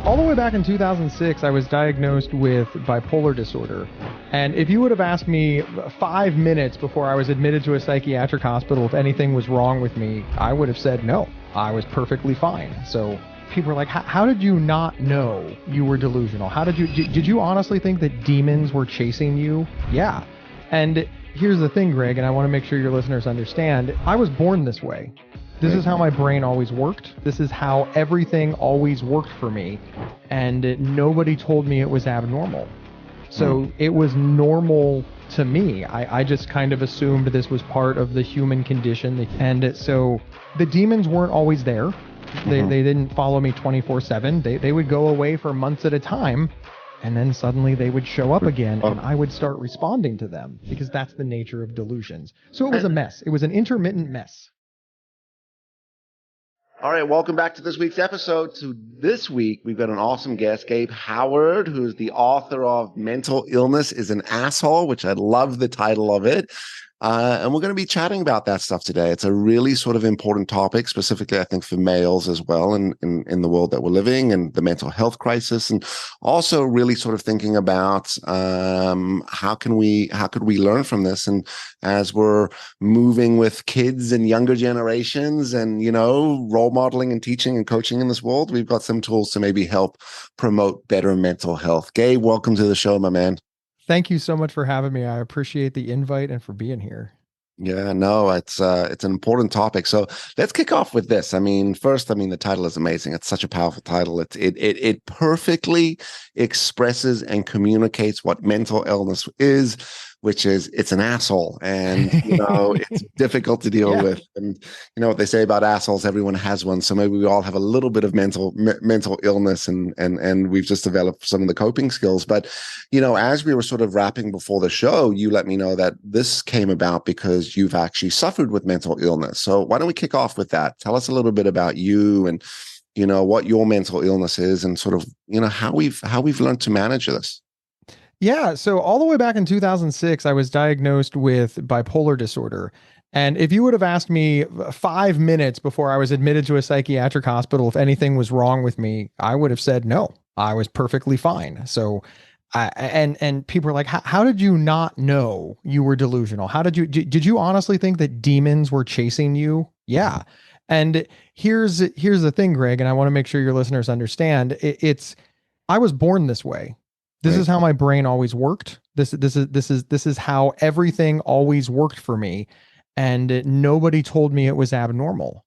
All the way back in 2006, I was diagnosed with bipolar disorder. And if you would have asked me 5 minutes before I was admitted to a psychiatric hospital if anything was wrong with me, I would have said no. I was perfectly fine. So people were like, how did you not know you were delusional? Did you honestly think that demons were chasing you? Yeah. And here's the thing, Greg, and I want to make sure your listeners understand, I was born this way. This is how my brain always worked. This is how everything always worked for me. And nobody told me it was abnormal. So it was normal to me. I just kind of assumed this was part of the human condition. And so the demons weren't always there. They didn't follow me 24/7. They would go away for months at a time. And then suddenly they would show up again and I would start responding to them because that's the nature of delusions. So it was a mess. It was an intermittent mess. All right, welcome back to this week's episode. So this week, we've got an awesome guest, Gabe Howard, who's the author of Mental Illness is an Asshole, which I love the title of it. And we're going to be chatting about that stuff today. It's a really sort of important topic, specifically, I think, for males as well in the world that we're living and the mental health crisis. And also really sort of thinking about how could we learn from this? And as we're moving with kids and younger generations and, role modeling and teaching and coaching in this world, we've got some tools to maybe help promote better mental health. Gabe, welcome to the show, my man. Thank you so much for having me. I appreciate the invite and for being here. Yeah, no, it's an important topic. So let's kick off with this. First, the title is amazing. It's such a powerful title. It perfectly expresses and communicates what mental illness is, which is it's an asshole, and it's difficult to deal with. And you know what they say about assholes? Everyone has one. So maybe we all have a little bit of mental illness, and we've just developed some of the coping skills. But as we were sort of wrapping before the show, you let me know that this came about because you've actually suffered with mental illness. So why don't we kick off with that? Tell us a little bit about you and what your mental illness is, and sort of how we've learned to manage this. Yeah. So all the way back in 2006, I was diagnosed with bipolar disorder. And if you would have asked me 5 minutes before I was admitted to a psychiatric hospital if anything was wrong with me, I would have said no. I was perfectly fine. So and people are like, how did you not know you were delusional? Did you honestly think that demons were chasing you? Yeah. And here's the thing, Greg, and I want to make sure your listeners understand, I was born this way. This is how my brain always worked. This is how everything always worked for me. And nobody told me it was abnormal.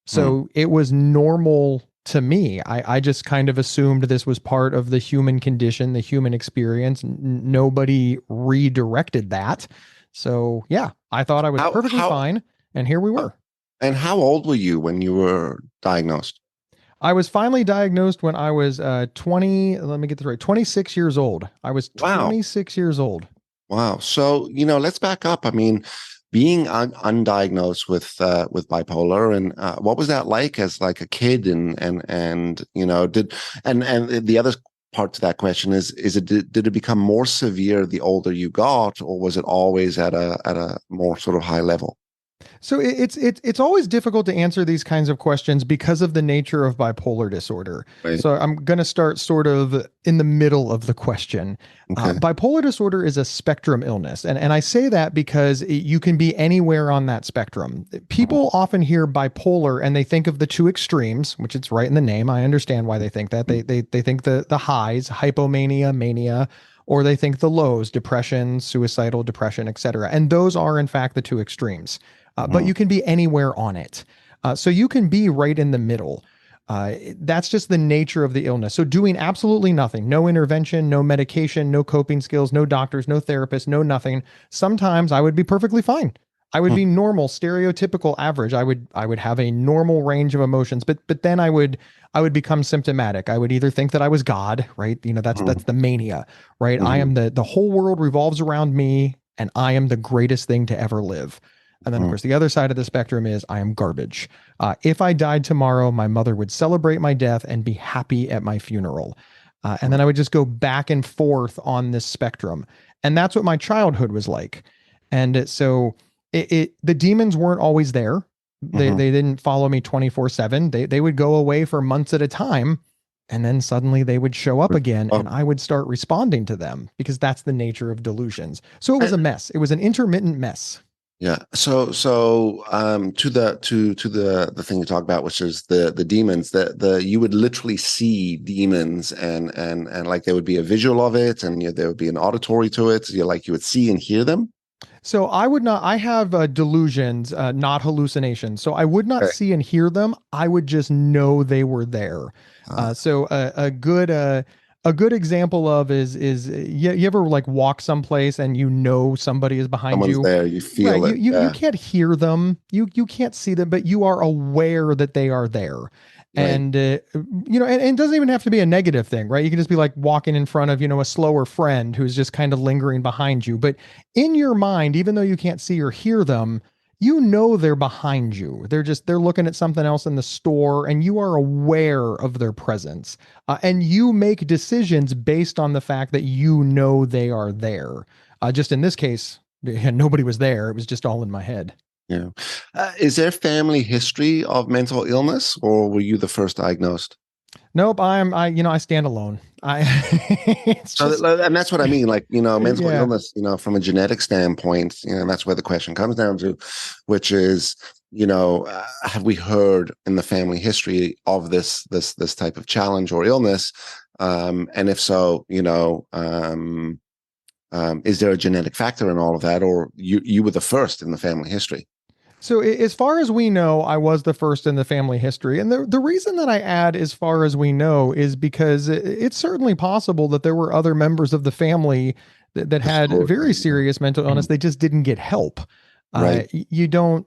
So it was normal to me. I just kind of assumed this was part of the human condition, the human experience. Nobody redirected that. So yeah, I thought I was perfectly fine. And here we were. And how old were you when you were diagnosed? I was finally diagnosed when I was 26 years old. I was 26 years old. Wow. So, let's back up. Being undiagnosed with bipolar, and what was that like as like a kid? And the other part to that question is did it become more severe the older you got, or was it always at a more sort of high level? So it's always difficult to answer these kinds of questions because of the nature of bipolar disorder. Right. So I'm going to start sort of in the middle of the question. Okay. Bipolar disorder is a spectrum illness. And I say that because you can be anywhere on that spectrum. People often hear bipolar and they think of the two extremes, which it's right in the name. I understand why they think that. They think the highs, hypomania, mania, or they think the lows, depression, suicidal depression, etc. And those are in fact the two extremes. But you can be anywhere on it. So you can be right in the middle. That's just the nature of the illness. So doing absolutely nothing, no intervention, no medication, no coping skills, no doctors, no therapists, no nothing. Sometimes I would be perfectly fine. I would be normal, stereotypical, average. I would have a normal range of emotions, but then I would become symptomatic. I would either think that I was God, right? That's the mania, right? I am the whole world revolves around me and I am the greatest thing to ever live. And then, of course, the other side of the spectrum is I am garbage. If I died tomorrow, my mother would celebrate my death and be happy at my funeral. And then I would just go back and forth on this spectrum. And that's what my childhood was like. And so the demons weren't always there. They didn't follow me 24/7. They would go away for months at a time. and then suddenly they would show up again, Oh, and I would start responding to them because that's the nature of delusions. So it was and- a mess. It was an intermittent mess. yeah. To the thing you talk about, which is the demons, the you would literally see demons, and like there would be a visual of it, and there would be an auditory to it. So you would see and hear them. So I would not, I have delusions, not hallucinations. So I would not Okay. see and hear them. I would just know they were there. Uh, A good example of is you ever like walk someplace and you know somebody is behind Someone's you. there, you Right. feel it. You Yeah. can't hear them. You can't see them, but you are aware that they are there. Right. And and it doesn't even have to be a negative thing, right? You can just be like walking in front of, a slower friend who's just kind of lingering behind you. But in your mind, even though you can't see or hear them, you know they're behind you. They're looking at something else in the store, and you are aware of their presence. And you make decisions based on the fact that you know they are there. Just in this case, nobody was there. It was just all in my head. Yeah. Is there family history of mental illness, or were you the first diagnosed? Nope, I stand alone. It's So, just, and that's what I mean. Mental yeah. illness, from a genetic standpoint, that's where the question comes down to, which is, have we heard in the family history of this type of challenge or illness? And if so, is there a genetic factor in all of that, or you were the first in the family history? So as far as we know, I was the first in the family history. And the reason that I add as far as we know is because it's certainly possible that there were other members of the family that had very Absolutely. serious mental illness. They just didn't get help. Right. You don't,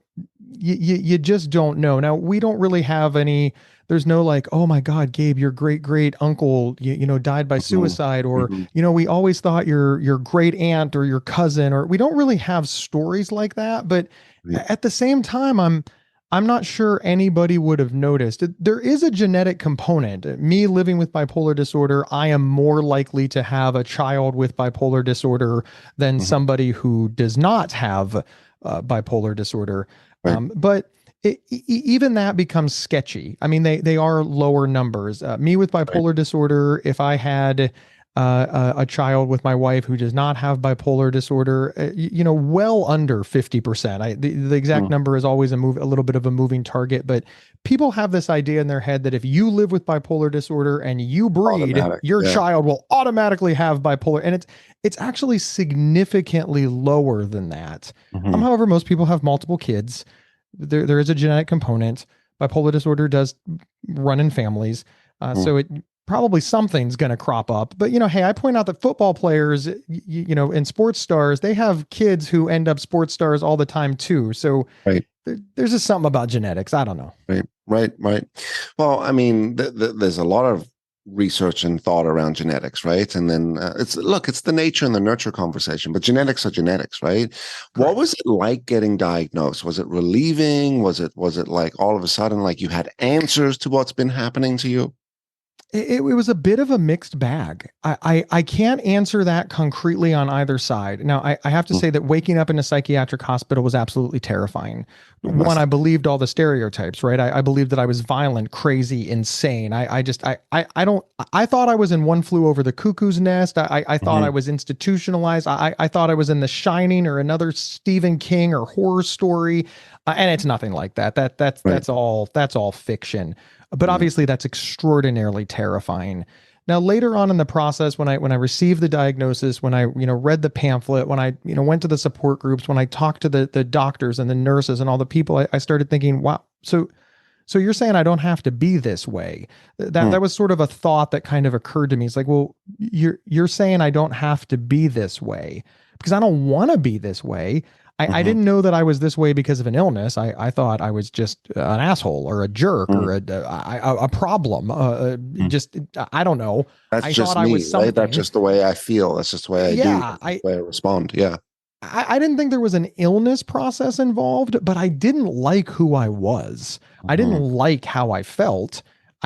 you just don't know. Now, we don't really have any, there's no like, oh my God, Gabe, your great great uncle, died by Mhm. suicide, or, Mhm. we always thought your great aunt or your cousin, or we don't really have stories like that. But Yeah. at the same time, I'm not sure anybody would have noticed. There is a genetic component. Me living with bipolar disorder, I am more likely to have a child with bipolar disorder than Mhm. somebody who does not have bipolar disorder. Right. But even that becomes sketchy. I mean, they are lower numbers. Me with Right. bipolar disorder, if I had a child with my wife who does not have bipolar disorder, well under 50%. The exact Mm. number is always a little bit of a moving target, but people have this idea in their head that if you live with bipolar disorder and you breed, Automatic. your Yeah. child will automatically have bipolar. And it's actually significantly lower than that. Mhm. However, most people have multiple kids. There is a genetic component. Bipolar disorder does run in families. Mm. So it probably something's going to crop up. But, hey, I point out that football players, and sports stars, they have kids who end up sports stars all the time too. So Right. there's just something about genetics. I don't know. Right. Right. Right. Well, I mean, there's a lot of research and thought around genetics, right? And then it's the nature and the nurture conversation, but genetics are genetics, right? What Correct. was it like getting diagnosed? Was it relieving? Was it like all of a sudden like you had answers to what's been happening to you? It was a bit of a mixed bag. I can't answer that concretely on either side. Now, I have to Mm. say that waking up in a psychiatric hospital was absolutely terrifying. It One, must. I believed all the stereotypes, right? I believed that I was violent, crazy, insane. I don't, I thought I was in One Flew Over the Cuckoo's Nest. I thought I Mhm. was institutionalized. I thought I was in The Shining or another Stephen King or horror story. And it's nothing like that. Right. That's all fiction. But Yeah. obviously that's extraordinarily terrifying. Now, later on in the process, when I received the diagnosis, when I read the pamphlet, when I went to the support groups, when I talked to the doctors and the nurses and all the people, I started thinking, wow, so you're saying I don't have to be this way? Mm. That was sort of a thought that kind of occurred to me. It's like, well, you're saying I don't have to be this way because I don't want to be this way. I Mhm. didn't know that I was this way because of an illness. I thought I was just an asshole or a jerk Mm. or a problem. Mm. Just I don't know. That's I just thought I me, was right? That's something. just the way I feel. That's just the way I do. Yeah, That's just the way I respond. Yeah. I didn't think there was an illness process involved, but I didn't like who I was. I didn't Mhm. like how I felt.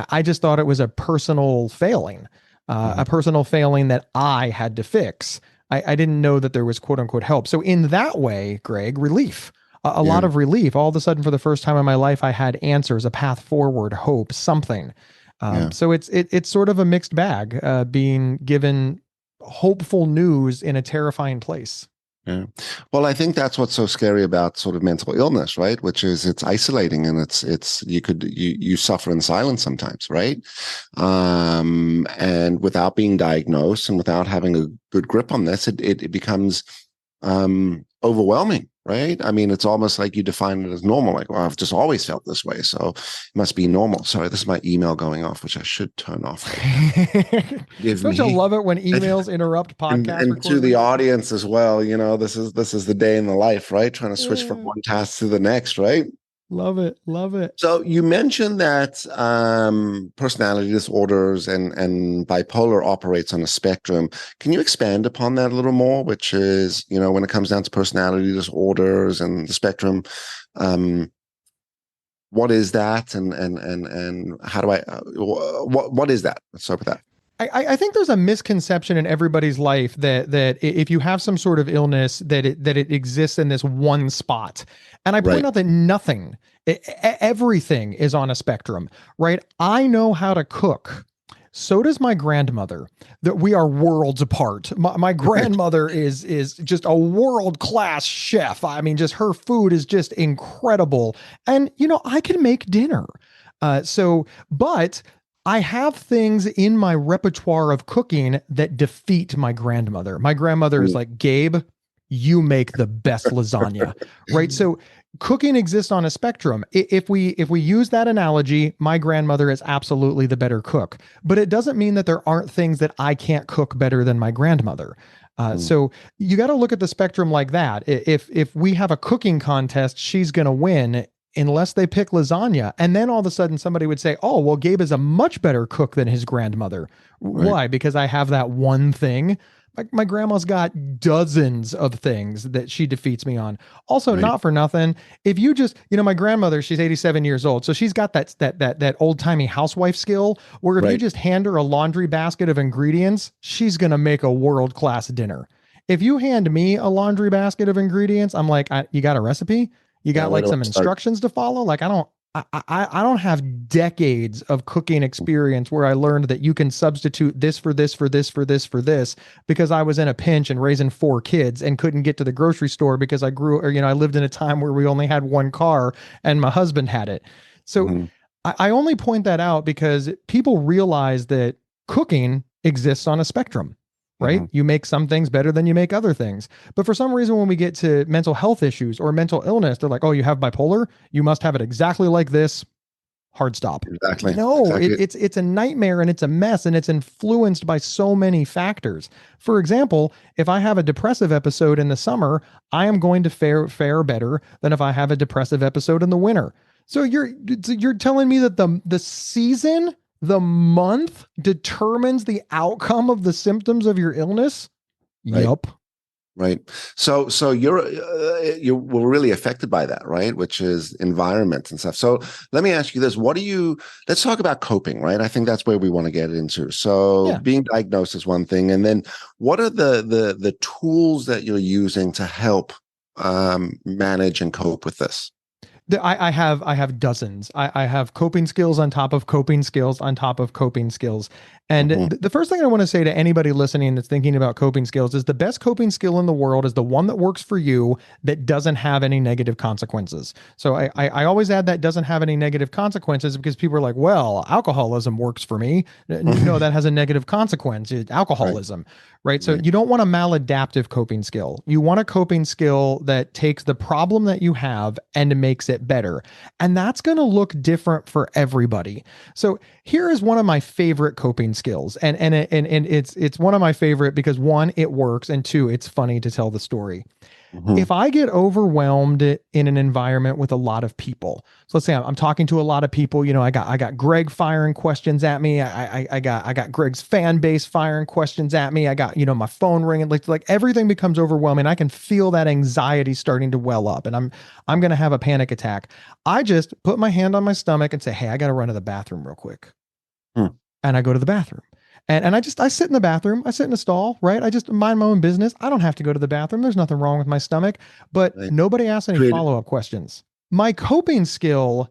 I just thought it was a personal failing, Mhm. a personal failing that I had to fix. I didn't know that there was quote unquote help. So, in that way, Greg, relief, a lot Yeah. of relief. All of a sudden, for the first time in my life, I had answers, a path forward, hope, something. Yeah. So it's sort of a mixed bag, being given hopeful news in a terrifying place. Yeah. Well, I think that's what's so scary about sort of mental illness, right? Which is it's isolating and it's you suffer in silence sometimes, right? And without being diagnosed and without having a good grip on this, it becomes overwhelming, right? I mean, it's almost like you define it as normal, like, well, I've just always felt this way, so it must be normal. Sorry, this is my email going off, which I should turn off. Give Don't you me. love it when emails interrupt podcast And to the recordings? audience as well, this is the day in the life, right? Trying to switch from Yeah. one task to the next, right? Love it. Love it. So you mentioned that personality disorders and bipolar operates on a spectrum. Can you expand upon that a little more? Which is, when it comes down to personality disorders and the spectrum, what is that, and how do I? What is that? Let's start with that. I think there's a misconception in everybody's life that if you have some sort of illness that it exists in this one spot. And I point Right. out that nothing, everything is on a spectrum, right? I know how to cook. So does my grandmother. That we are worlds apart. My grandmother is just a world-class chef. I mean, just her food is just incredible. And I can make dinner. But I have things in my repertoire of cooking that defeat my grandmother. My grandmother is like, Gabe, you make the best lasagna, right? So cooking exists on a spectrum. If we use that analogy, my grandmother is absolutely the better cook, but it doesn't mean that there aren't things that I can't cook better than my grandmother. So you got to look at the spectrum like that. If we have a cooking contest, she's going to win unless they pick lasagna. And then all of a sudden somebody would say, oh, well, Gabe is a much better cook than his grandmother. Right. Why? Because I have that one thing. My grandma's got dozens of things that she defeats me on. Also, Right. not for nothing. If you just, my grandmother, she's 87 years old. So she's got that old timey housewife skill where if you Right. just hand her a laundry basket of ingredients, she's going to make a world-class dinner. If you hand me a laundry basket of ingredients, I'm like, you got a recipe? You Yeah, got where like do I some start? instructions to follow? Like I don't have decades of cooking experience where I learned that you can substitute this for this for this for this for this because I was in a pinch and raising 4 kids and couldn't get to the grocery store because I lived in a time where we only had one car and my husband had it. So Mhm. I only point that out because people realize that cooking exists on a spectrum, right? Mhm. You make some things better than you make other things. But for some reason, when we get to mental health issues or mental illness, they're like, oh, you have bipolar? You must have it exactly like this. Hard stop. Exactly. No, Exactly. it's a nightmare and it's a mess and it's influenced by so many factors. For example, if I have a depressive episode in the summer, I am going to fare better than if I have a depressive episode in the winter. So you're telling me that the season, the month determines the outcome of the symptoms of your illness? Right. Yup. Right. So you were really affected by that, right? Which is environment and stuff. So let me ask you this. Let's talk about coping, right? I think that's where we want to get into. So Yeah. being diagnosed is one thing. And then what are the tools that you're using to help manage and cope with this? I have dozens. I have coping skills on top of coping skills on top of coping skills. And Mhm. the first thing I want to say to anybody listening that's thinking about coping skills is the best coping skill in the world is the one that works for you that doesn't have any negative consequences. So I always add that doesn't have any negative consequences because people are like, well, alcoholism works for me. No, that has a negative consequence. Alcoholism, right? So Right. you don't want a maladaptive coping skill. You want a coping skill that takes the problem that you have and makes it better. And that's going to look different for everybody. So here is one of my favorite coping skills. And it's one of my favorite because one, it works, and two, it's funny to tell the story. Mhm. If I get overwhelmed in an environment with a lot of people, so let's say I'm talking to a lot of people, I got Greg firing questions at me. I got Greg's fan base firing questions at me. I got, my phone ringing, like everything becomes overwhelming. I can feel that anxiety starting to well up and I'm going to have a panic attack. I just put my hand on my stomach and say, hey, I got to run to the bathroom real quick. Hmm. And I go to the bathroom. And I sit in the bathroom. I sit in a stall, right? I just mind my own business. I don't have to go to the bathroom. There's nothing wrong with my stomach, but Right. nobody asks any Create follow-up questions. My coping skill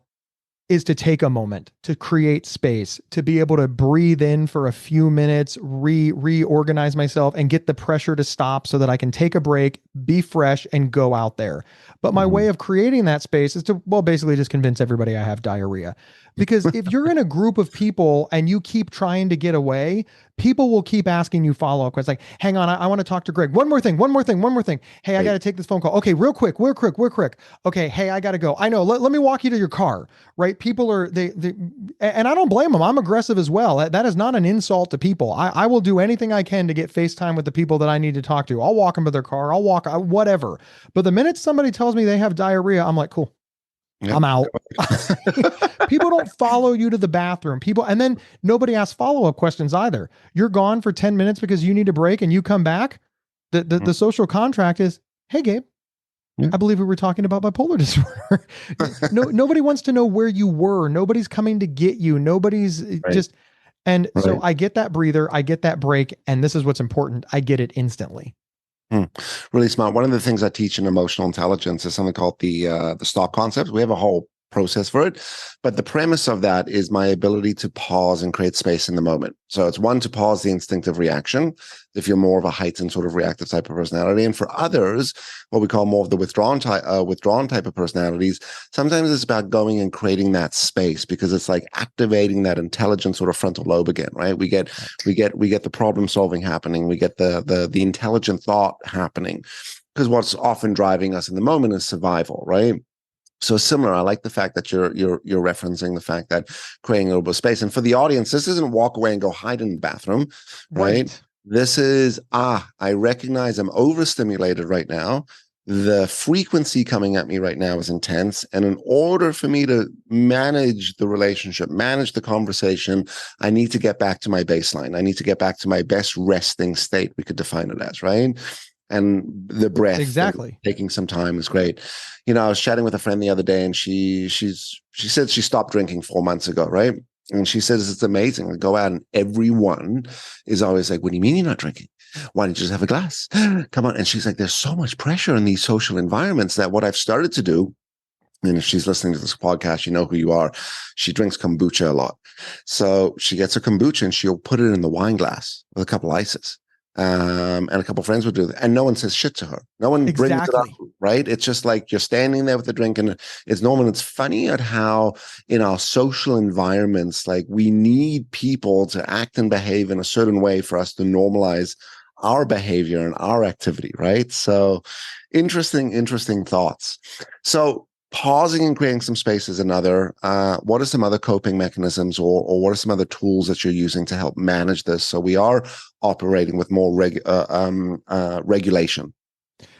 is to take a moment, to create space, to be able to breathe in for a few minutes, reorganize myself and get the pressure to stop so that I can take a break, be fresh and go out there. But my way of creating that space is to, well, basically just convince everybody I have diarrhea. Because if you're in a group of people and you keep trying to get away, people will keep asking you follow-up questions like, hang on, I want to talk to Greg. One more thing. Hey, I got to take this phone call. Okay, real quick. Okay, hey, I got to go. I know, let me walk you to your car, right? People are, and I don't blame them. I'm aggressive as well. That is not an insult to people. I will do anything I can to get FaceTime with the people that I need to talk to. I'll walk them to their car. Whatever. But the minute somebody tells me they have diarrhea, I'm like, cool. Yep. I'm out. People don't follow you to the bathroom. And then nobody asks follow-up questions either. You're gone for 10 minutes because you need a break and you come back. The social contract is, hey, Gabe, I believe we were talking about bipolar disorder. Nobody wants to know where you were. Nobody's coming to get you. Nobody's just, so I get that breather, I get that break. And this is what's important. I get it instantly. Really smart. One of the things I teach in emotional intelligence is something called the STOP concept. We have a whole process for it, but the premise of that is my ability to pause and create space in the moment. So it's one, to pause the instinctive reaction if you're more of a heightened sort of reactive type of personality, and for others, what we call more of the withdrawn type of personalities, sometimes it's about going and creating that space, because it's like activating that intelligent sort of frontal lobe again, right? We get the problem solving happening, we get the intelligent thought happening, because what's often driving us in the moment is survival, right? So similar, I like the fact that you're referencing the fact that creating a little bit of space. And for the audience, this isn't walk away and go hide in the bathroom, right? This is, I recognize I'm overstimulated right now. The frequency coming at me right now is intense. And in order for me to manage the relationship, manage the conversation, I need to get back to my baseline. I need to get back to my best resting state, we could define it as, right? And the breath, exactly, taking some time is great. You know, I was chatting with a friend the other day, and she said she stopped drinking 4 months ago, right? And she says it's amazing. I go out and everyone is always like, "What do you mean you're not drinking? Why don't you just have a glass? Come on!" And she's like, "There's so much pressure in these social environments that what I've started to do." And if she's listening to this podcast, you know who you are. She drinks kombucha a lot, so she gets her kombucha and she'll put it in the wine glass with a couple ices. And a couple of friends would do that, and no one says shit to her. No one brings it up, right? It's just like you're standing there with the drink, and it's normal. It's funny at how in our social environments, like we need people to act and behave in a certain way for us to normalize our behavior and our activity, right? So interesting thoughts. So pausing and creating some space is another. What are some other coping mechanisms, or what are some other tools that you're using to help manage this, so we are operating with more regulation?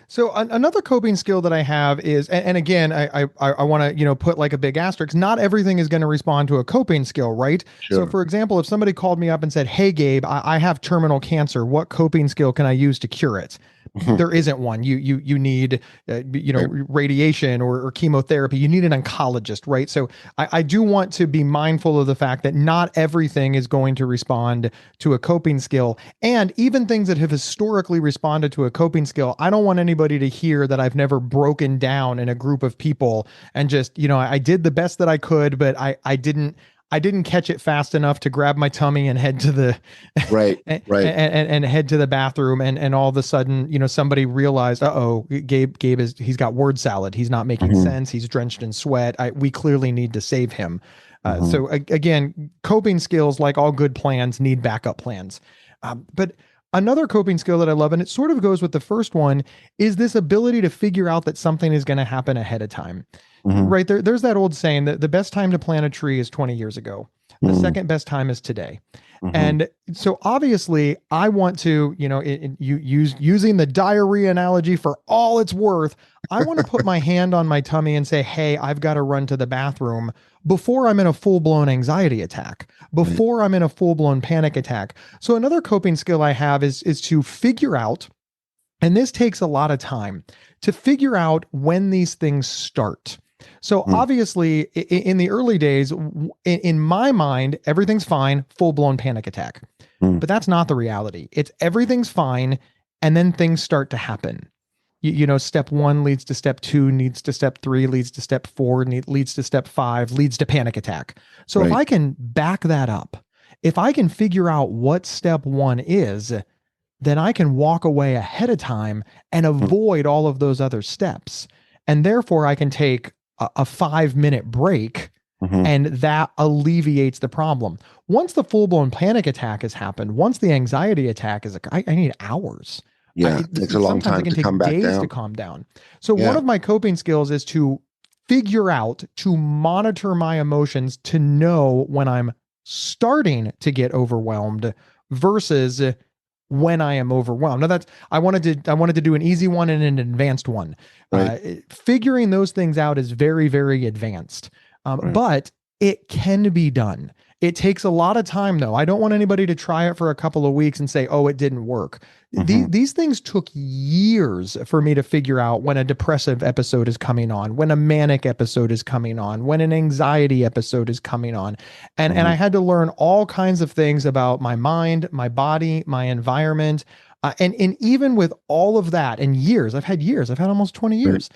So another coping skill that I have is, and again, I want to, put like a big asterisk. Not everything is going to respond to a coping skill, right? Sure. So for example, if somebody called me up and said, "Hey, Gabe, I have terminal cancer. What coping skill can I use to cure it?" There isn't one. You need, radiation or chemotherapy. You need an oncologist, right? So I do want to be mindful of the fact that not everything is going to respond to a coping skill. And even things that have historically responded to a coping skill, I don't want anybody to hear that I've never broken down in a group of people and just, I did the best that I could, but I didn't catch it fast enough to grab my tummy and head to the and head to the bathroom, and all of a sudden, somebody realized, Gabe he's got word salad. He's not making sense. He's drenched in sweat. We clearly need to save him. So again, coping skills, like all good plans, need backup plans. But another coping skill that I love, and it sort of goes with the first one, is this ability to figure out that something is going to happen ahead of time. Right there, there's that old saying that the best time to plant a tree is 20 years ago. The second best time is today. And so obviously I want to, using the diarrhea analogy for all it's worth, I want to put my hand on my tummy and say, "Hey, I've got to run to the bathroom," before I'm in a full-blown anxiety attack, before I'm in a full-blown panic attack. So another coping skill I have is to figure out, and this takes a lot of time, to figure out when these things start. So obviously in the early days, in my mind, everything's fine, full-blown panic attack. But that's not the reality. It's everything's fine, and then things start to happen. step one leads to step two, leads to step three, leads to step four, leads to step five, leads to panic attack. So if I can back that up, if I can figure out what step one is, then I can walk away ahead of time and avoid all of those other steps. And therefore I can take a 5-minute break, and that alleviates the problem. Once the full-blown panic attack has happened, once the anxiety attack is, I need hours. Yeah, it takes a long time to come back down. Days to calm down. So one of my coping skills is to figure out, to monitor my emotions, to know when I'm starting to get overwhelmed versus when I am overwhelmed. Now I wanted to do an easy one and an advanced one. Figuring those things out is very, very advanced, but it can be done. It takes a lot of time, though. I don't want anybody to try it for a couple of weeks and say, oh, it didn't work. These things took years for me to figure out when a depressive episode is coming on, when a manic episode is coming on, when an anxiety episode is coming on. And I had to learn all kinds of things about my mind, my body, my environment. And even with all of that, and I've had almost 20 years.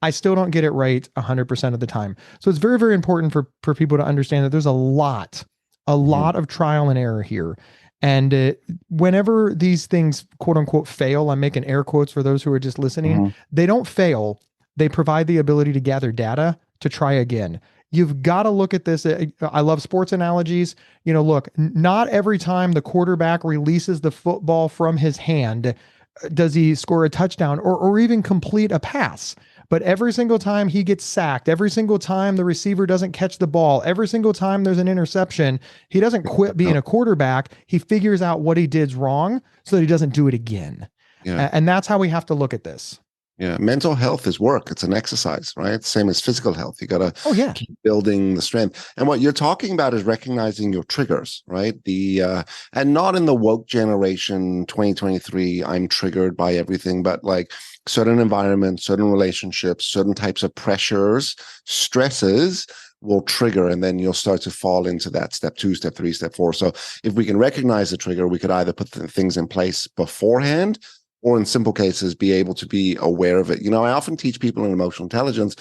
I still don't get it right 100% of the time. So it's very, very important for people to understand that there's a lot of trial and error here. And whenever these things, quote unquote, fail, I'm making air quotes for those who are just listening, they don't fail. They provide the ability to gather data to try again. You've got to look at this. I love sports analogies. Look, not every time the quarterback releases the football from his hand does he score a touchdown or even complete a pass. But every single time he gets sacked, every single time the receiver doesn't catch the ball, every single time there's an interception, he doesn't quit being a quarterback. He figures out what he did wrong so that he doesn't do it again. And that's how we have to look at this. Yeah, mental health is work. It's an exercise, right? Same as physical health. You got to keep building the strength. And what you're talking about is recognizing your triggers, right? And not in the woke generation 2023, I'm triggered by everything, but like certain environments, certain relationships, certain types of pressures, stresses will trigger, and then you'll start to fall into that step 2, step 3, step 4. So if we can recognize the trigger, we could either put things in place beforehand, or in simple cases, be able to be aware of it. I often teach people in emotional intelligence,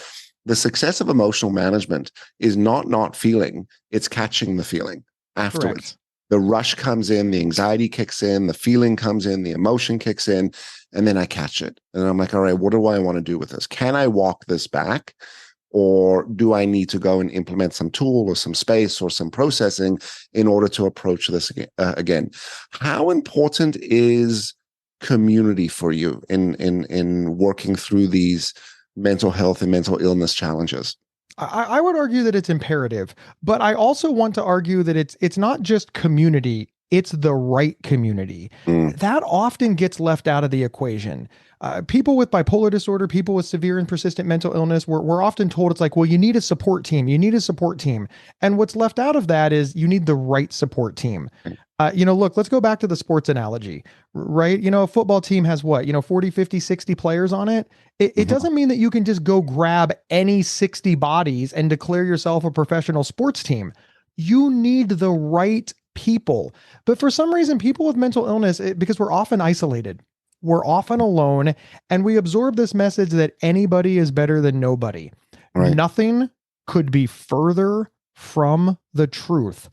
the success of emotional management is not feeling, it's catching the feeling afterwards. Correct. The rush comes in, the anxiety kicks in, the feeling comes in, the emotion kicks in, and then I catch it. And I'm like, all right, what do I want to do with this? Can I walk this back? Or do I need to go and implement some tool or some space or some processing in order to approach this again? How important is community for you in working through these mental health and mental illness challenges? I would argue that it's imperative, but I also want to argue that it's not just community, it's the right community. That often gets left out of the equation. People with bipolar disorder, people with severe and persistent mental illness, we're often told it's like, well, you need a support team. You need a support team. And what's left out of that is you need the right support team. Look, let's go back to the sports analogy, right? A football team has 40, 50, 60 players on it. It doesn't mean that you can just go grab any 60 bodies and declare yourself a professional sports team. You need the right people. But for some reason, people with mental illness, because we're often isolated, we're often alone, and we absorb this message that anybody is better than nobody. Right. Nothing could be further from the truth.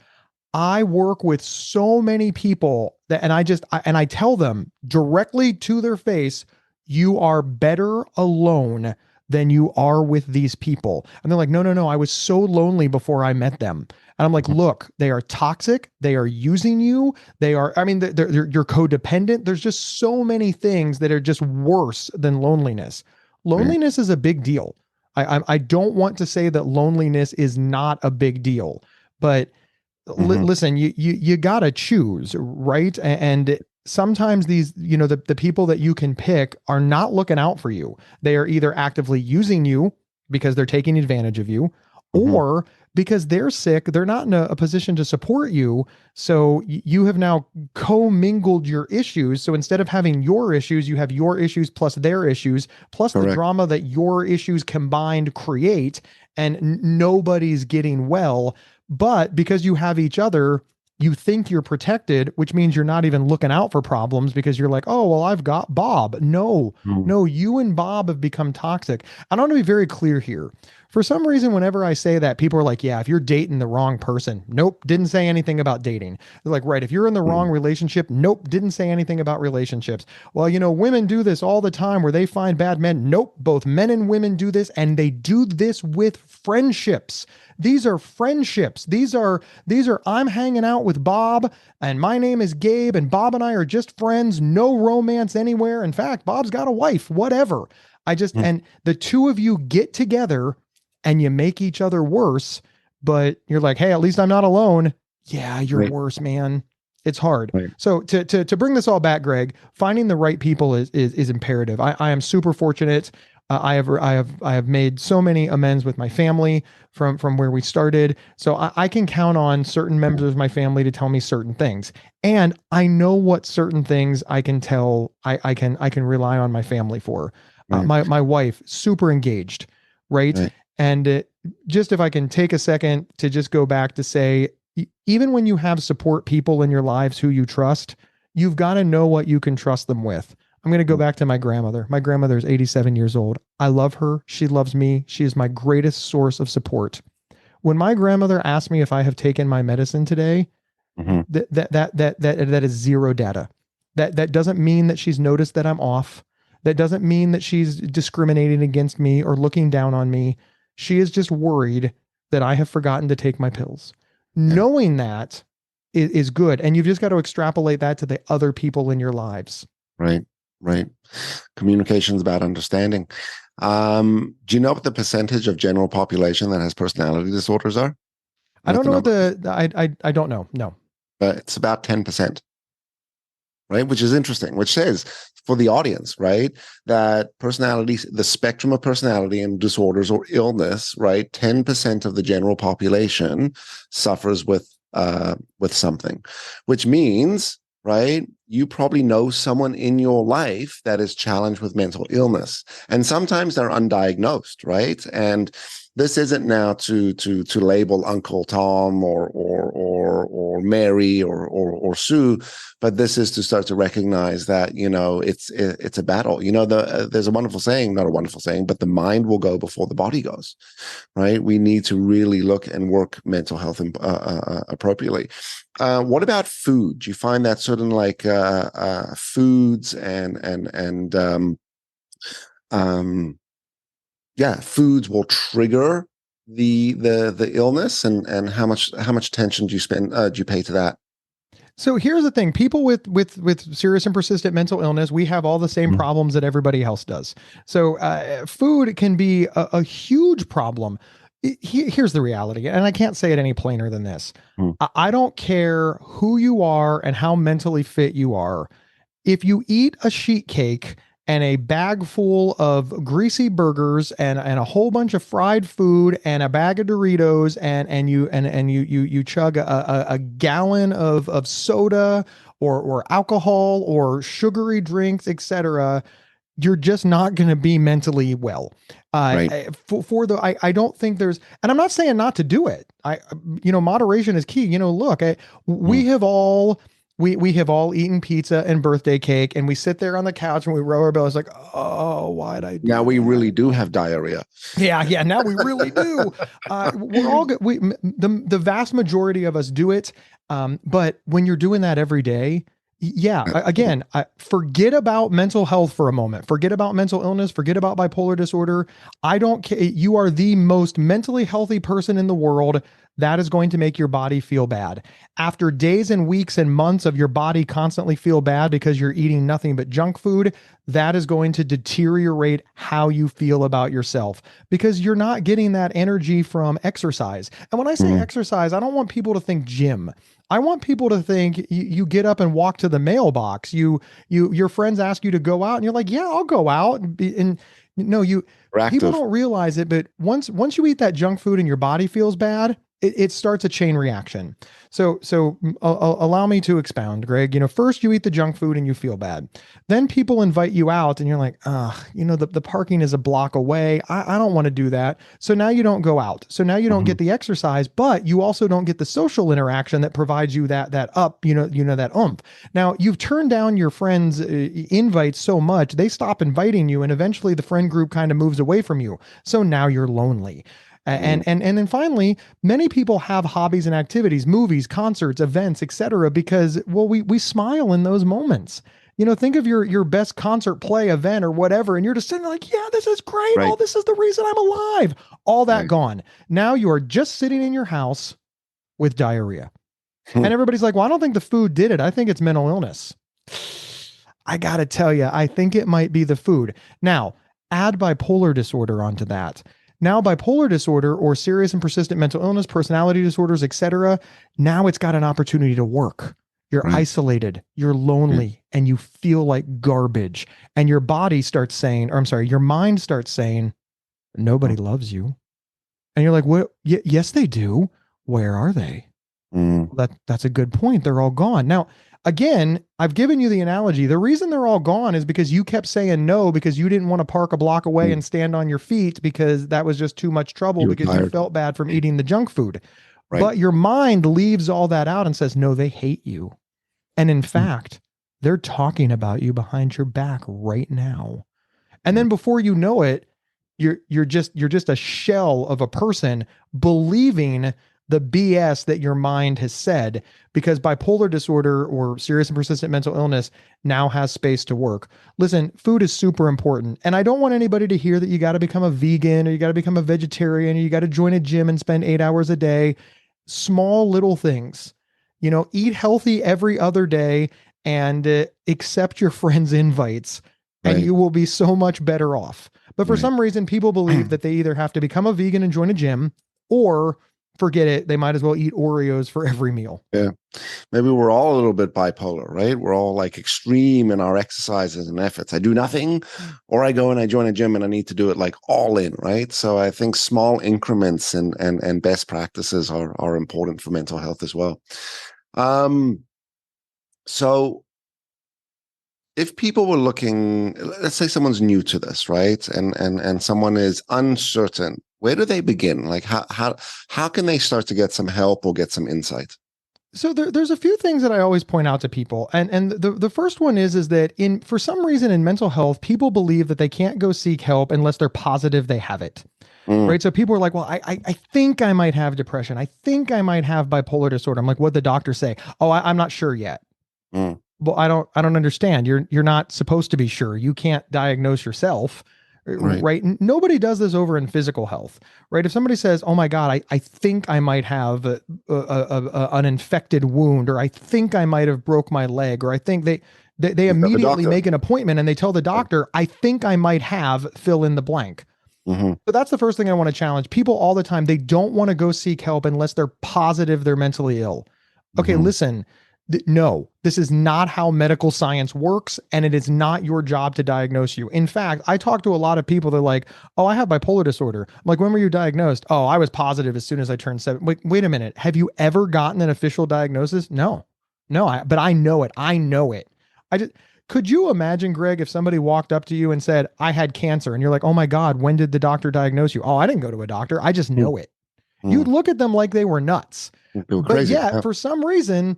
I work with so many people and I tell them directly to their face, you are better alone than you are with these people. And they're like, no, I was so lonely before I met them. And I'm like, look, they are toxic. They are using you. You're codependent. There's just so many things that are just worse than loneliness. Loneliness is a big deal. I don't want to say that loneliness is not a big deal, but listen, you gotta choose, right? And sometimes these, the people that you can pick are not looking out for you. They are either actively using you because they're taking advantage of you, or because they're sick, they're not in a position to support you. So you have now commingled your issues. So instead of having your issues, you have your issues plus their issues, plus the drama that your issues combined create, and nobody's getting well. But because you have each other, you think you're protected, which means you're not even looking out for problems because you're like, oh, well, I've got Bob. No, Mm. no, you and Bob have become toxic. I want to be very clear here. For some reason, whenever I say that, people are like, yeah, if you're dating the wrong person, nope, didn't say anything about dating. They're like, right, if you're in the wrong Mm. relationship, nope, didn't say anything about relationships. Well, women do this all the time where they find bad men. Nope, both men and women do this, and they do this with friendships. These are friendships. These are I'm hanging out with Bob and my name is Gabe and Bob and I are just friends, no romance anywhere. In fact, Bob's got a wife, whatever. Mm. And the two of you get together and you make each other worse, but you're like, hey, at least I'm not alone. Yeah, you're Right. worse, man. It's hard. Right. So to bring this all back, Greg, finding the right people is imperative. I am super fortunate. I have made so many amends with my family from where we started. So I can count on certain members of my family to tell me certain things. And I know what certain things I can tell I can rely on my family for. Right. My wife, super engaged, right? Right. And just if I can take a second to just go back to say, even when you have support people in your lives who you trust, you've got to know what you can trust them with. I'm going to go back to my grandmother. My grandmother is 87 years old. I love her. She loves me. She is my greatest source of support. When my grandmother asked me if I have taken my medicine today, Mhm. that is zero data. That doesn't mean that she's noticed that I'm off. That doesn't mean that she's discriminating against me or looking down on me. She is just worried that I have forgotten to take my pills. Yeah. Knowing that is good. And you've just got to extrapolate that to the other people in your lives. Right. Right. Communication is about understanding. Do you know what the percentage of general population that has personality disorders are? I don't The know what number? I don't know. No. It's about 10%, right? Which is interesting, which says for the audience, right, that personality, the spectrum of personality and disorders or illness, right, 10% of the general population suffers with something, which means, right, you probably know someone in your life that is challenged with mental illness, and sometimes they're undiagnosed, right? And this isn't now to label Uncle Tom or Mary or Sue, but this is to start to recognize that it's a battle. There's a wonderful saying, not a wonderful saying, but the mind will go before the body goes, right? We need to really look and work mental health appropriately. What about food? Do you find that certain foods and foods will trigger the illness, and how much attention do you pay to that? So here's the thing: people with serious and persistent mental illness, we have all the same Mm. problems that everybody else does. So food can be a huge problem. Here's the reality, and I can't say it any plainer than this. Mm. I don't care who you are and how mentally fit you are. If you eat a sheet cake and a bag full of greasy burgers and a whole bunch of fried food and a bag of Doritos and you chug a gallon of soda or alcohol or sugary drinks, etc., you're just not going to be mentally well. Right. I don't think there's, and I'm not saying not to do it. Moderation is key. Look, we Mm. have all we have all eaten pizza and birthday cake, and we sit there on the couch and we roll our bellies like, oh, why'd I do Now we really that? do have diarrhea. Yeah. Now we really do. We're all good. The vast majority of us do it. But when you're doing that every day, again, forget about mental health for a moment. Forget about mental illness. Forget about bipolar disorder. I don't care. You are the most mentally healthy person in the world. That is going to make your body feel bad. After days and weeks and months of your body constantly feel bad because you're eating nothing but junk food, that is going to deteriorate how you feel about yourself because you're not getting that energy from exercise. And when I say Mm. exercise, I don't want people to think gym. I want people to think you get up and walk to the mailbox. Your friends ask you to go out and you're like, yeah, I'll go out and no, We're people active. don't realize it, but once you eat that junk food and your body feels bad, it starts a chain reaction. So allow me to expound, Greg. First you eat the junk food and you feel bad. Then people invite you out and you're like, the parking is a block away. I don't want to do that. So now you don't go out. So now you don't get the exercise, but you also don't get the social interaction that provides you that up, that oomph. Now you've turned down your friends' invites so much, they stop inviting you, and eventually the friend group kind of moves away from you. So now you're lonely. And then finally, many people have hobbies and activities, movies, concerts, events, etc., because, well, we smile in those moments. Think of your best concert, play, event, or whatever, and you're just sitting like, yeah, this is great. Right. Oh, this is the reason I'm alive. All that Right. gone. Now you are just sitting in your house with diarrhea. And everybody's like, well, I don't think the food did it. I think it's mental illness. I got to tell you, I think it might be the food. Now, add bipolar disorder onto that. Now, bipolar disorder or serious and persistent mental illness, personality disorders, etc., now it's got an opportunity to work. You're isolated, you're lonely, and you feel like garbage. And your body starts saying, your mind starts saying, nobody loves you. And you're like, well, yes, they do. Where are they? That's a good point. They're all gone. Now, again, I've given you the analogy. The reason they're all gone is because you kept saying no because you didn't want to park a block away and stand on your feet because that was just too much trouble because you felt bad from eating the junk food. Right. But your mind leaves all that out and says, no, they hate you. And in fact, they're talking about you behind your back right now. And then before you know it, you're just a shell of a person believing the BS that your mind has said, because bipolar disorder or serious and persistent mental illness now has space to work. Listen, food is super important. And I don't want anybody to hear that you got to become a vegan or you got to become a vegetarian or you got to join a gym and spend 8 hours a day. Small little things, eat healthy every other day and accept your friends' invites and you will be so much better off. But for some reason, people believe that they either have to become a vegan and join a gym or forget it. They might as well eat Oreos for every meal. Yeah. Maybe we're all a little bit bipolar, right? We're all like extreme in our exercises and efforts. I do nothing, or I go and I join a gym and I need to do it like all in, right? So I think small increments and best practices are important for mental health as well. So if people were looking, let's say someone's new to this, right? And someone is uncertain, where do they begin? Like how can they start to get some help or get some insight? So there's a few things that I always point out to people. And the first one is that for some reason in mental health, people believe that they can't go seek help unless they're positive they have it. Right. So people are like, well, I think I might have depression. I think I might have bipolar disorder. I'm like, what'd the doctor say? Oh, I'm not sure yet. Well, I don't understand. You're not supposed to be sure. You can't diagnose yourself. Right. Nobody does this over in physical health, right? If somebody says, oh my God, I think I might have an infected wound, or I think I might have broke my leg, or I think they immediately make an appointment and they tell the doctor, I think I might have fill in the blank. So that's the first thing I want to challenge people all the time. They don't want to go seek help unless they're positive they're mentally ill. Okay, listen. No, this is not how medical science works, and it is not your job to diagnose you. In fact, I talk to a lot of people. They're like, oh, I have bipolar disorder. I'm like, when were you diagnosed? Oh, I was positive as soon as I turned 7. Wait a minute. Have you ever gotten an official diagnosis? No, but I know it. I know it. Could you imagine, Greg, if somebody walked up to you and said, I had cancer, and you're like, oh my God, when did the doctor diagnose you? Oh, I didn't go to a doctor. I just know it. You'd look at them like they were nuts. But yet, for some reason,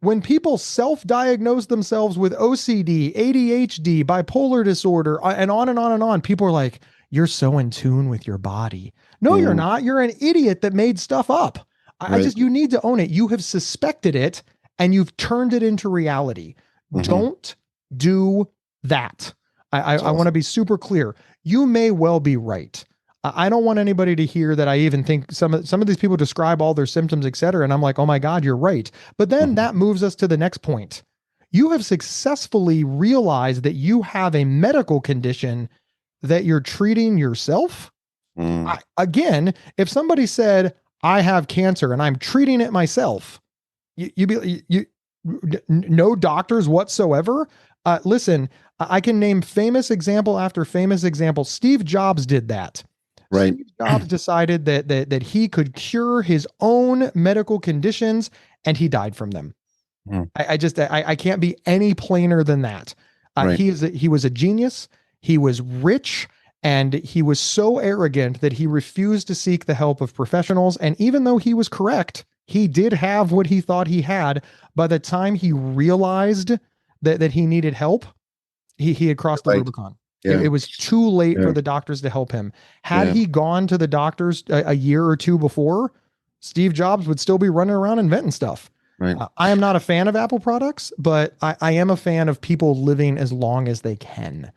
when people self-diagnose themselves with OCD, ADHD, bipolar disorder, and on and on and on, people are like, you're so in tune with your body. No, you're not. You're an idiot that made stuff up. You need to own it. You have suspected it and you've turned it into reality. Don't do that. I want to be super clear. You may well be right. I don't want anybody to hear that I even think some of these people describe all their symptoms, et cetera. And I'm like, oh my God, you're right. But then that moves us to the next point. You have successfully realized that you have a medical condition that you're treating yourself. Again, if somebody said, I have cancer and I'm treating it myself, no doctors whatsoever. Listen, I can name famous example after famous example. Steve Jobs did that. Right. Steve Jobs decided that he could cure his own medical conditions, and he died from them. Mm. I can't be any plainer than that. Right. He was a genius. He was rich, and he was so arrogant that he refused to seek the help of professionals. And even though he was correct, he did have what he thought he had. By the time he realized that he needed help, he had crossed the Right. Rubicon. Yeah. It was too late Yeah. for the doctors to help him. Had Yeah. he gone to the doctors a year or two before, Steve Jobs would still be running around inventing stuff. Right. I am not a fan of Apple products, but I am a fan of people living as long as they can.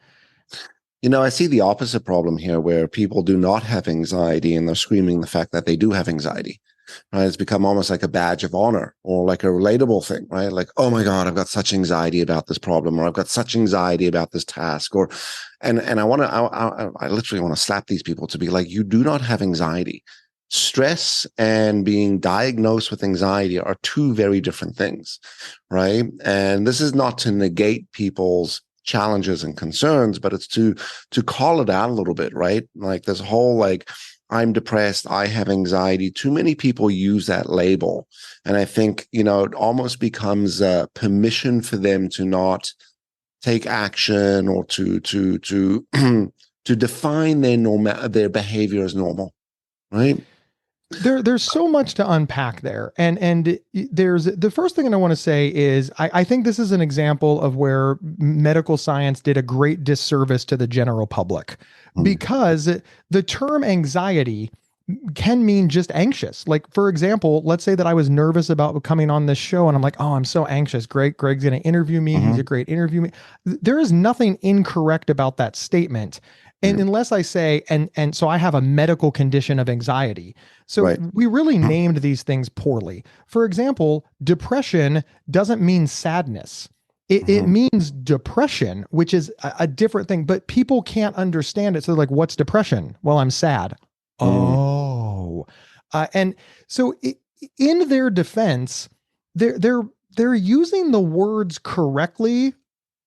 I see the opposite problem here where people do not have anxiety and they're screaming the fact that they do have anxiety. Right? It's become almost like a badge of honor or like a relatable thing, right? Like, oh my God, I've got such anxiety about this problem, or I've got such anxiety about this task, and I literally want to slap these people to be like, you do not have anxiety. Stress and being diagnosed with anxiety are two very different things, right? And this is not to negate people's challenges and concerns, but it's to call it out a little bit, right? Like this whole like, I'm depressed, I have anxiety. Too many people use that label. And I think, it almost becomes a permission for them to not take action or to to define their behavior as normal, right? There's so much to unpack there. And there's the first thing that I want to say is I think this is an example of where medical science did a great disservice to the general public, because the term anxiety can mean just anxious. Like, for example, let's say that I was nervous about coming on this show and I'm like, oh, I'm so anxious. Greg's going to interview me. He's a great interview. There is nothing incorrect about that statement. And unless I say, and so I have a medical condition of anxiety. So we really named these things poorly. For example, depression doesn't mean sadness. It means depression, which is a different thing, but people can't understand it. So they're like, what's depression? Well, I'm sad. Oh, and so in their defense, they're using the words correctly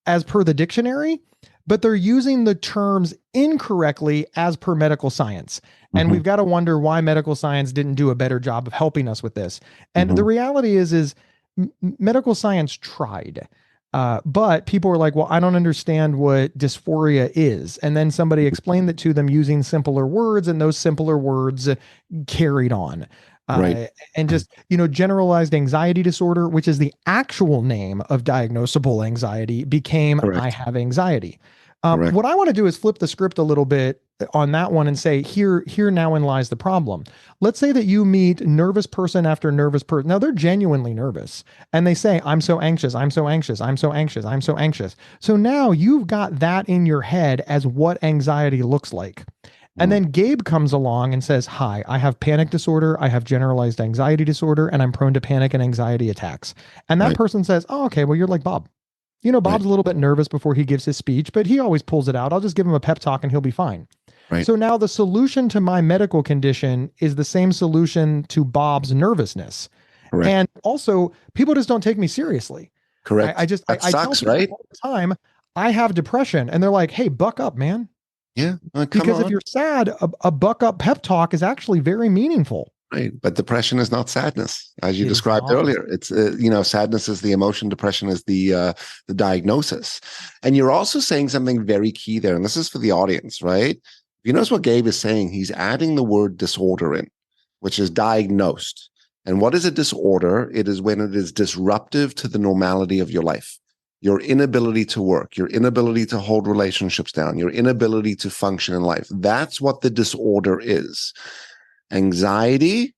as per the dictionary, but they're using the terms incorrectly as per medical science. And we've got to wonder why medical science didn't do a better job of helping us with this. And the reality is medical science tried. But people were like, well, I don't understand what dysphoria is. And then somebody explained it to them using simpler words, and those simpler words carried on. And just, generalized anxiety disorder, which is the actual name of diagnosable anxiety, became I have anxiety. What I want to do is flip the script a little bit on that one and say, here now in lies the problem. Let's say that you meet nervous person after nervous person. Now they're genuinely nervous and they say, I'm so anxious, I'm so anxious, I'm so anxious, I'm so anxious. So now you've got that in your head as what anxiety looks like. And then Gabe comes along and says, hi, I have panic disorder, I have generalized anxiety disorder, and I'm prone to panic and anxiety attacks. And that person says, oh, okay, well, you're like Bob. Bob's a little bit nervous before he gives his speech, but he always pulls it out. I'll just give him a pep talk and he'll be fine. So now the solution to my medical condition is the same solution to Bob's nervousness. And also, people just don't take me seriously. I tell people all the time, I have depression, and they're like, hey, buck up, man. Yeah. Because if you're sad, a buck up pep talk is actually very meaningful. Right. But depression is not sadness, as you described earlier. It's, sadness is the emotion. Depression is the diagnosis. And you're also saying something very key there. And this is for the audience, right? You notice what Gabe is saying? He's adding the word disorder in, which is diagnosed. And what is a disorder? It is when it is disruptive to the normality of your life. Your inability to work, your inability to hold relationships down, your inability to function in life. That's what the disorder is. Anxiety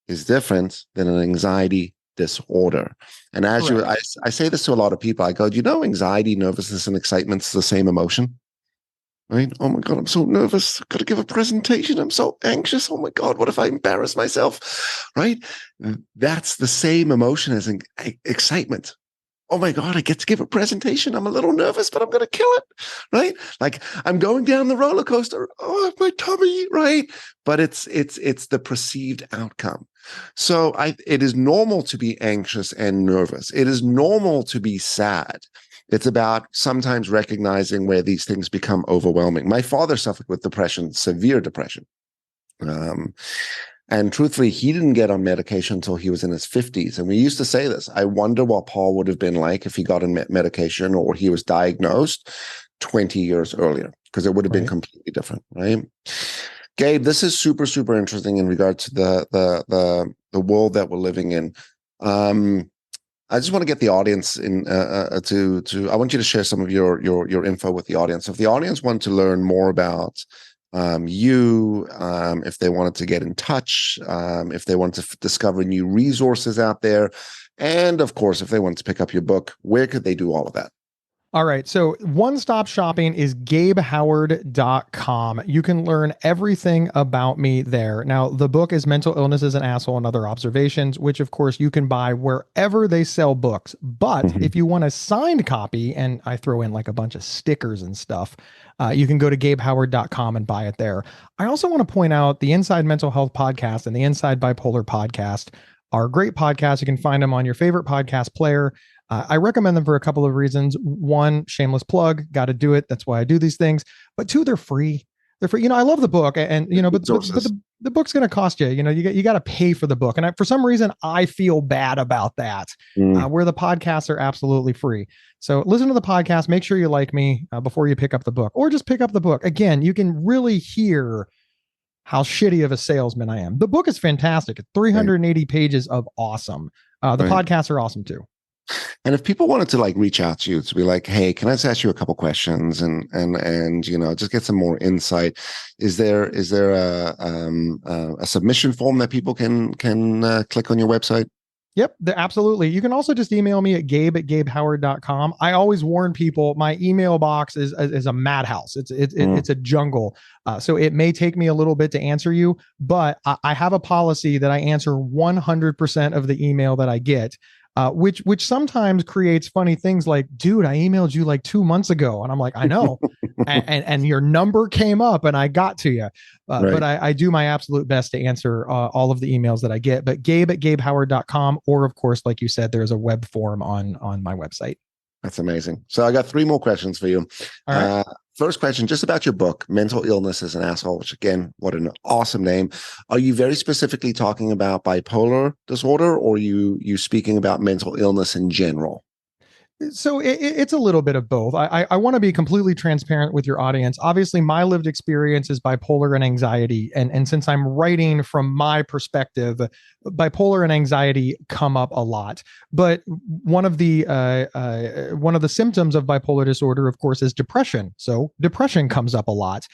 is different than an anxiety disorder. And as I say this to a lot of people, I go, do you know anxiety, nervousness, and excitement is the same emotion? Right? Oh my God, I'm so nervous. I've got to give a presentation. I'm so anxious. Oh my God, what if I embarrass myself? Right? That's the same emotion as excitement. Oh my God, I get to give a presentation. I'm a little nervous, but I'm going to kill it, right? Like I'm going down the roller coaster. Oh, my tummy, right? But it's the perceived outcome. So it is normal to be anxious and nervous. It is normal to be sad. It's about sometimes recognizing where these things become overwhelming. My father suffered with depression, severe depression, Um, and truthfully, he didn't get on medication until he was in his 50s. And we used to say this. I wonder what Paul would have been like if he got on medication or he was diagnosed 20 years earlier, because it would have been completely different, right? Gabe, this is super, super interesting in regard to the world that we're living in. I just want to get the audience in I want you to share some of your info with the audience. If the audience want to learn more about if they wanted to get in touch, if they want to discover new resources out there, and of course, if they want to pick up your book, where could they do all of that? All right. So one-stop shopping is GabeHoward.com. You can learn everything about me there. Now, the book is Mental Illness is an Asshole and Other Observations, which of course you can buy wherever they sell books. But if you want a signed copy, and I throw in like a bunch of stickers and stuff, you can go to GabeHoward.com and buy it there. I also want to point out the Inside Mental Health podcast and the Inside Bipolar podcast are great podcasts. You can find them on your favorite podcast player. I recommend them for a couple of reasons. One, shameless plug, got to do it. That's why I do these things. But two, they're free. They're free. I love the book, and but the book's going to cost you. You got to pay for the book, and for some reason, I feel bad about that. Where the podcasts are absolutely free. So listen to the podcast. Make sure you like me before you pick up the book, or just pick up the book. Again, you can really hear how shitty of a salesman I am. The book is fantastic. It's 380 pages of awesome. The podcasts are awesome too. And if people wanted to reach out to you to be like, hey, can I just ask you a couple questions and just get some more insight? Is there a submission form that people can click on your website? Yep, absolutely. You can also just email me at gabe@gabehoward.com. I always warn people my email box is a madhouse. It's a jungle. So it may take me a little bit to answer you, but I have a policy that I answer 100% of the email that I get. Which sometimes creates funny things like, dude, I emailed you like 2 months ago. And I'm like, I know. and your number came up and I got to you. But I do my absolute best to answer all of the emails that I get. But gabe@gabehoward.com, or of course, like you said, there's a web form on my website. That's amazing. So I got 3 more questions for you. All right. First question, just about your book, Mental Illness is an Asshole, which again, what an awesome name. Are you very specifically talking about bipolar disorder, or are you speaking about mental illness in general? So it's a little bit of both. I want to be completely transparent with your audience. Obviously, my lived experience is bipolar and anxiety. And since I'm writing from my perspective, bipolar and anxiety come up a lot. But one of the symptoms of bipolar disorder, of course, is depression. So depression comes up a lot.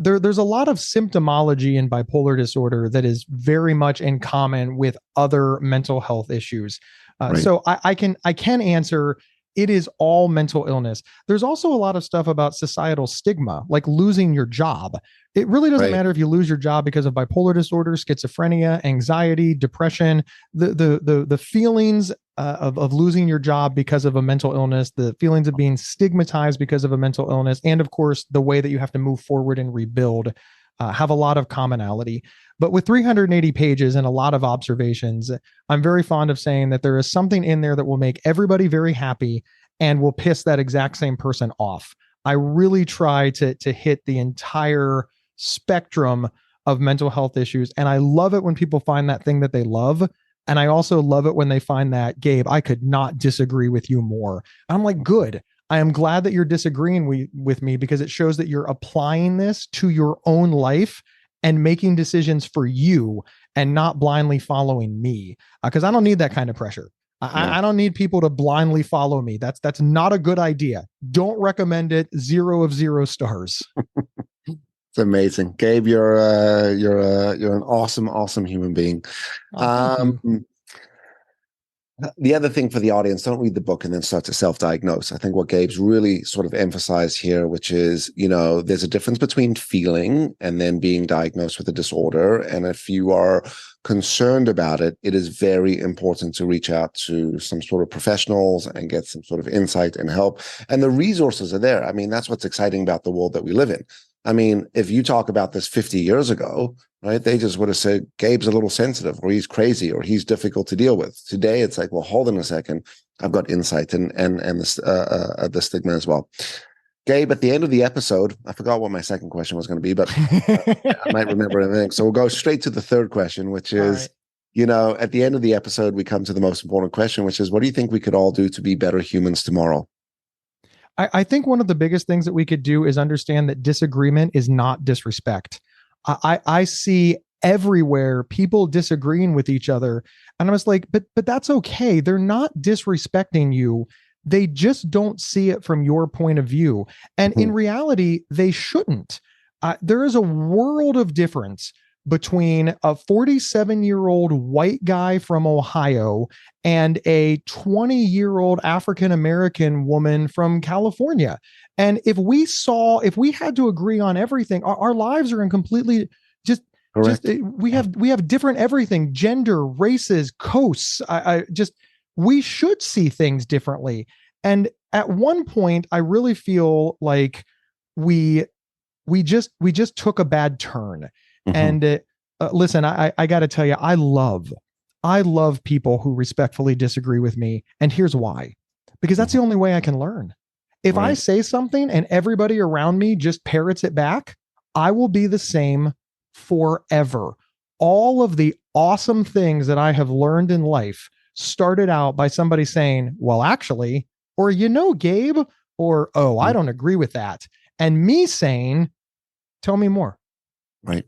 There's a lot of symptomology in bipolar disorder that is very much in common with other mental health issues. So I can answer, it is all mental illness. There's also a lot of stuff about societal stigma, like losing your job. It really doesn't matter if you lose your job because of bipolar disorder, schizophrenia, anxiety, depression, the feelings of losing your job because of a mental illness, the feelings of being stigmatized because of a mental illness, and of course, the way that you have to move forward and rebuild have a lot of commonality. But with 380 pages and a lot of observations, I'm very fond of saying that there is something in there that will make everybody very happy and will piss that exact same person off. I really try to hit the entire spectrum of mental health issues. And I love it when people find that thing that they love. And I also love it when they find that, Gabe, I could not disagree with you more. I'm like, good. I am glad that you're disagreeing with me, because it shows that you're applying this to your own life and making decisions for you and not blindly following me. Because I don't need that kind of pressure. I don't need people to blindly follow me. That's not a good idea. Don't recommend it. 0 of 0 stars. It's amazing, Gabe. You're an awesome human being. The other thing for the audience, don't read the book and then start to self-diagnose. I think what Gabe's really sort of emphasized here, which is, there's a difference between feeling and then being diagnosed with a disorder. And if you are concerned about it, it is very important to reach out to some sort of professionals and get some sort of insight and help. And the resources are there. I mean, that's what's exciting about the world that we live in. I mean, if you talk about this 50 years ago, right, they just would have said, Gabe's a little sensitive, or he's crazy, or he's difficult to deal with. Today, it's like, well, hold on a second. I've got insight and the stigma as well. Gabe, at the end of the episode, I forgot what my second question was going to be, but I might remember anything. So we'll go straight to the third question, which is, at the end of the episode, we come to the most important question, which is, what do you think we could all do to be better humans tomorrow? I think one of the biggest things that we could do is understand that disagreement is not disrespect. I see everywhere people disagreeing with each other, and I was like, but that's okay. They're not disrespecting you. They just don't see it from your point of view. And in reality, they shouldn't. There is a world of difference between a 47-year-old white guy from Ohio and a 20-year-old African-American woman from California. And if we had to agree on everything, our lives are in completely we have different everything, gender, races, coasts. We should see things differently. And at one point, I really feel like we just took a bad turn. And listen, I got to tell you, I love people who respectfully disagree with me. And here's why, because that's the only way I can learn. If I say something and everybody around me just parrots it back, I will be the same forever. All of the awesome things that I have learned in life started out by somebody saying, well, actually, or, Gabe, or, oh, I don't agree with that. And me saying, tell me more. Right.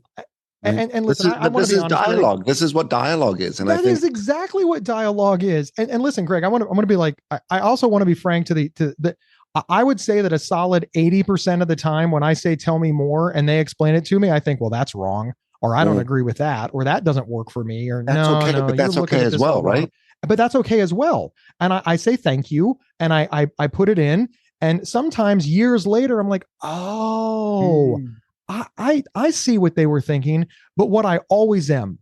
And listen, this is dialogue. Greg. This is what dialogue is. And that is exactly what dialogue is. And listen, Greg, I'm going to be like, I also want to be frank to the I would say that a solid 80% of the time when I say, tell me more, and they explain it to me, I think, well, that's wrong, or I don't agree with that, or that doesn't work for me, or that's okay, but that's okay as well, right? But that's okay as well. And I say, thank you. And I put it in. And sometimes years later, I'm like, oh, I see what they were thinking. But what I always am,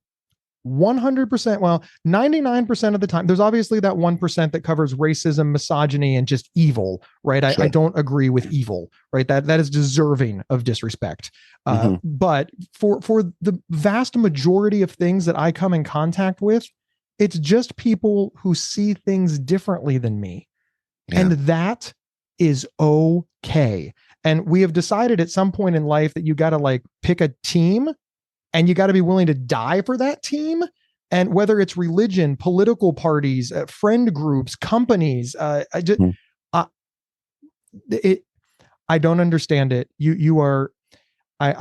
100%, well, 99% of the time, there's obviously that 1% that covers racism, misogyny, and just evil, right? Sure. I don't agree with evil, right? That is deserving of disrespect. But for the vast majority of things that I come in contact with, it's just people who see things differently than me. Yeah. And that is okay. And we have decided at some point in life that you got to pick a team, and you got to be willing to die for that team. And whether it's religion, political parties, friend groups, companies, I don't understand it. I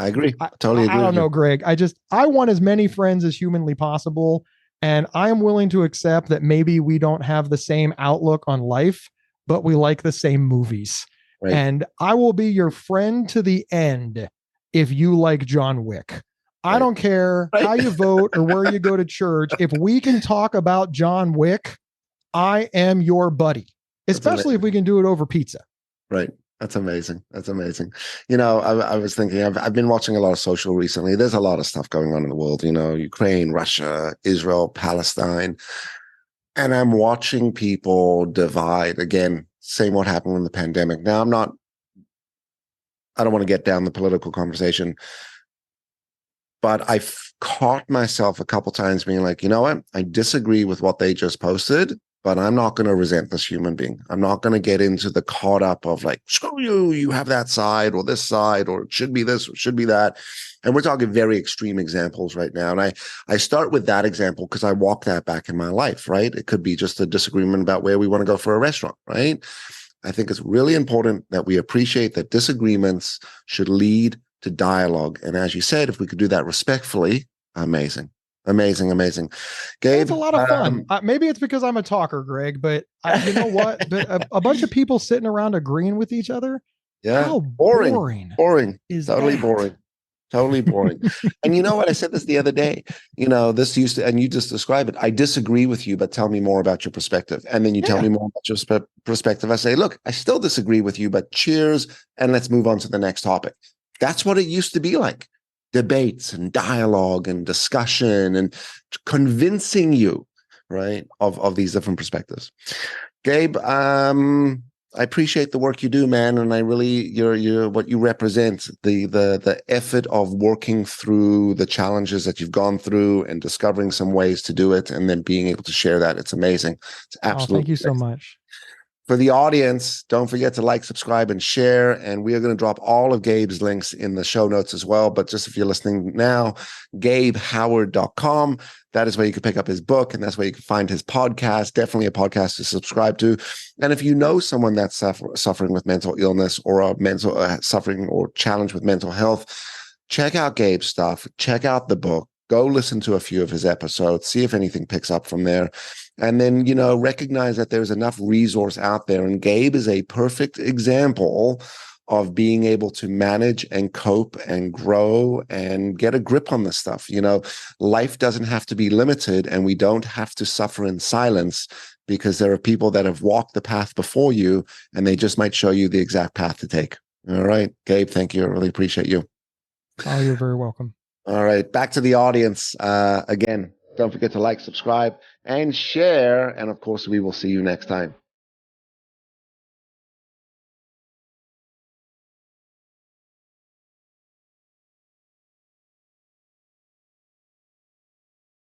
agree. Totally agree. I don't know, Greg. I want as many friends as humanly possible. And I am willing to accept that maybe we don't have the same outlook on life, but we like the same movies. Right. And I will be your friend to the end if you like John Wick. I don't care how you vote or where you go to church. If we can talk about John Wick, I am your buddy, especially if we can do it over pizza. Right. That's amazing. That's amazing. I was thinking, I've been watching a lot of social recently. There's a lot of stuff going on in the world, Ukraine, Russia, Israel, Palestine. And I'm watching people divide. Again, same what happened in the pandemic. Now, I don't want to get down the political conversation, but I've caught myself a couple times being like, you know what? I disagree with what they just posted, but I'm not going to resent this human being. I'm not going to get into the caught up of screw you, you have that side or this side, or it should be this, or it should be that. And we're talking very extreme examples right now. And I start with that example because I walk that back in my life, right? It could be just a disagreement about where we want to go for a restaurant, right? I think it's really important that we appreciate that disagreements should lead to dialogue. And as you said, if we could do that respectfully, amazing. Amazing. Gabe, it's a lot of fun. Maybe it's because I'm a talker, Greg, but you know what? But a bunch of people sitting around agreeing with each other. Yeah. How boring. Is totally that? Boring. Totally boring. And you know what? I said this the other day, this used to, and you just describe it. I disagree with you, but tell me more about your perspective. And then you tell me more about your perspective. I say, look, I still disagree with you, but cheers. And let's move on to the next topic. That's what it used to be like. Debates and dialogue and discussion and convincing you, right, of these different perspectives. Gabe, I appreciate the work you do, man, and I really you're what you represent, the effort of working through the challenges that you've gone through and discovering some ways to do it, and then being able to share that. It's amazing. It's absolutely thank you so much. For the audience, don't forget to like, subscribe, and share. And we are going to drop all of Gabe's links in the show notes as well. But just if you're listening now, GabeHoward.com. That is where you can pick up his book, and that's where you can find his podcast. Definitely a podcast to subscribe to. And if you know someone that's suffering with mental illness or a mental suffering or challenge with mental health, check out Gabe's stuff. Check out the book. Go listen to a few of his episodes. See if anything picks up from there. And then, recognize that there's enough resource out there. And Gabe is a perfect example of being able to manage and cope and grow and get a grip on this stuff. Life doesn't have to be limited, and we don't have to suffer in silence, because there are people that have walked the path before you, and they just might show you the exact path to take. All right, Gabe, thank you. I really appreciate you. Oh, you're very welcome. All right, back to the audience. Again, don't forget to like, subscribe, and share. And of course, we will see you next time.